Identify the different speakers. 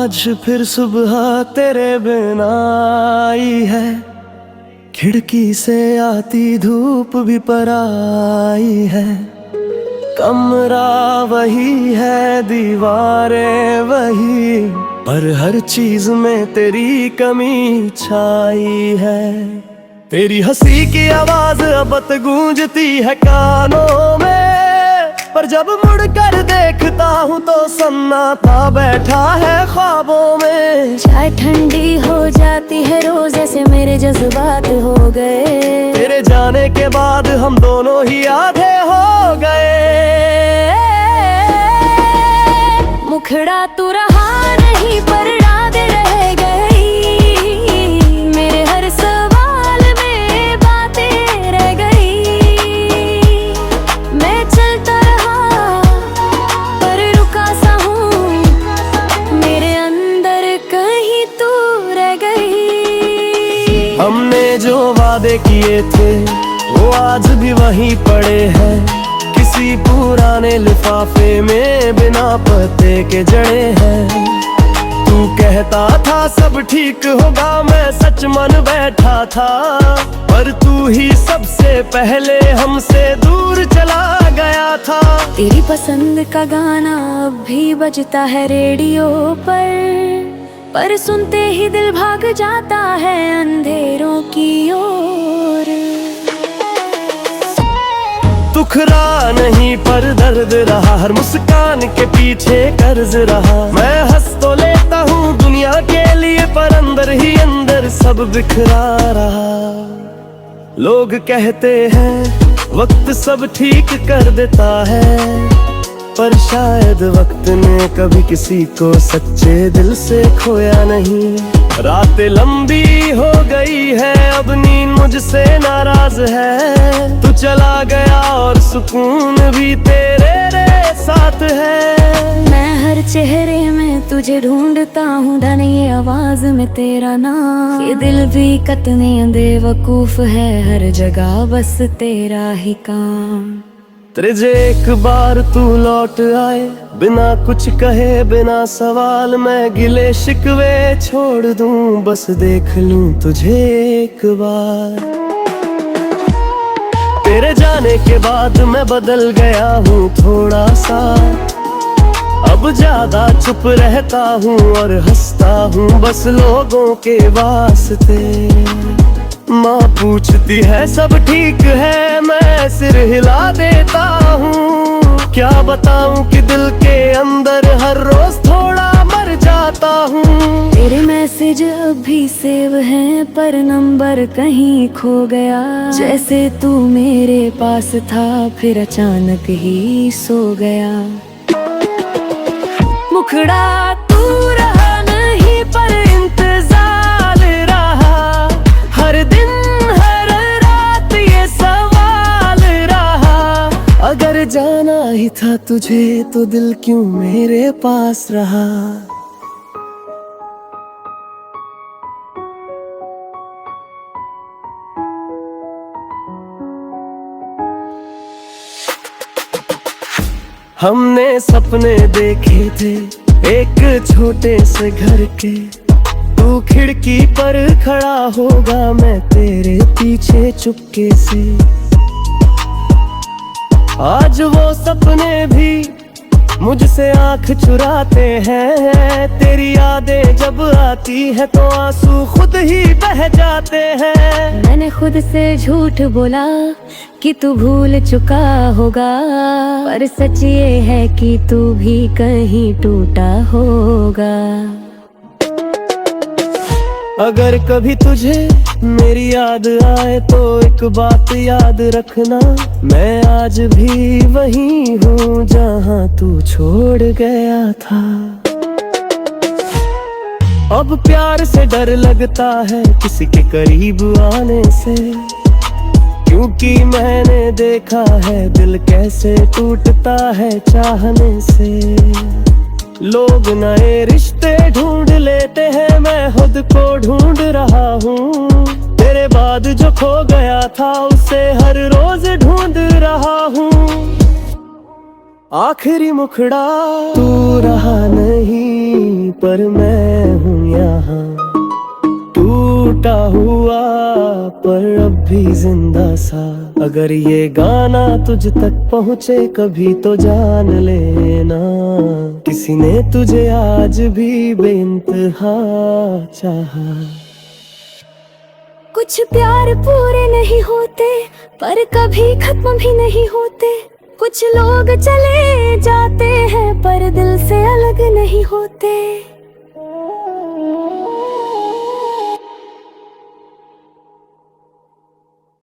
Speaker 1: आज फिर सुबह तेरे बिना आई है, खिड़की से आती धूप भी पराई है। कमरा वही है, दीवारें वही, पर हर चीज में तेरी कमी छाई है। तेरी हंसी की आवाज अब तक गूंजती है कानों में, पर जब मुड़कर देखता हूँ तो सन्नाटा बैठा है ख्वाबों में।
Speaker 2: चाय ठंडी हो जाती है रोज, ऐसे मेरे जज्बात हो गए।
Speaker 1: तेरे जाने के बाद हम दोनों ही आधे हो गए।
Speaker 2: मुखड़ा तू रहा नहीं पर याद रह गई, मेरे हर सवाल में बातें रह गई। मैं चलता रहा पर रुका सा हूँ, मेरे अंदर कहीं तू रह गई।
Speaker 1: हमने जो वादे किए थे वो आज भी वहीं पड़े हैं, किसी पुराने लिफाफे में बिना पते के जड़े हैं। तू कहता था सब ठीक होगा, मैं सच मन बैठा था, पर तू ही सबसे पहले हमसे दूर चला गया था।
Speaker 2: तेरी पसंद का गाना अब भी बजता है रेडियो पर सुनते ही दिल भाग जाता है अंधेरों की ओर।
Speaker 1: दुखरा नहीं पर दर्द रहा, हर मुस्कान के पीछे कर्ज रहा। मैं हंस तो लेता हूँ दुनिया के लिए, पर अंदर ही अंदर सब बिखरा रहा। लोग कहते हैं वक्त सब ठीक कर देता है, पर शायद वक्त ने कभी किसी को सच्चे दिल से खोया नहीं। रातें लंबी हो गई है, अब नींद मुझसे नाराज है। तू चला गया और सुकून भी तेरे साथ है।
Speaker 2: मैं हर चेहरे में तुझे ढूंढता हूँ, धन ये आवाज में तेरा नाम। ये दिल भी कितने बेवकूफ है, हर जगह बस तेरा ही काम।
Speaker 1: तुझे एक बार तू लौट आए, बिना कुछ कहे बिना सवाल, मैं गिले शिकवे छोड़ दूं, बस देख लूं तुझे एक बार। तेरे जाने के बाद मैं बदल गया हूँ थोड़ा सा, अब ज्यादा चुप रहता हूँ और हंसता हूँ बस लोगों के वास्ते। माँ पूछती है सब ठीक है, मैं सिर हिला देता हूँ। क्या बताऊँ कि दिल के अंदर हर रोज थोड़ा मर जाता हूँ।
Speaker 2: तेरे मैसेज अब भी सेव हैं, पर नंबर कहीं खो गया। जैसे तू मेरे पास था फिर अचानक ही सो गया। मुखड़ा तू रहा नहीं पर इंतजार रहा, हर दिन हर रात ये सवाल रहा।
Speaker 1: अगर जाना ही था तुझे तो दिल क्यों मेरे पास रहा। हमने सपने देखे थे एक छोटे से घर के, तू खिड़की पर खड़ा होगा मैं तेरे पीछे चुपके से। आज वो सपने भी मुझसे आंख चुराते हैं, तेरी यादें जब आती है तो आंसू खुद ही बह जाते हैं।
Speaker 2: मैंने खुद से झूठ बोला कि तू भूल चुका होगा, पर सच ये है कि तू भी कहीं टूटा होगा।
Speaker 1: अगर कभी तुझे मेरी याद आए तो एक बात याद रखना, मैं आज भी वहीं हूँ जहाँ तू छोड़ गया था। अब प्यार से डर लगता है किसी के करीब आने से, क्योंकि मैंने देखा है दिल कैसे टूटता है चाहने से। लोग नए रिश्ते ढूंढ लेते हैं, मैं खुद को ढूंढ रहा हूँ। तेरे बाद जो खो गया था उसे हर रोज ढूंढ रहा हूँ। आखिरी मुखड़ा तू रहा नहीं पर मैं हूँ यहाँ, टूटा हुआ पर अब भी जिंदा सा। अगर ये गाना तुझ तक पहुँचे कभी तो जान लेना, किसी ने तुझे आज भी बेइंतहा चाहा।
Speaker 2: कुछ प्यार पूरे नहीं होते पर कभी खत्म भी नहीं होते, कुछ लोग चले जाते हैं पर दिल से अलग नहीं होते।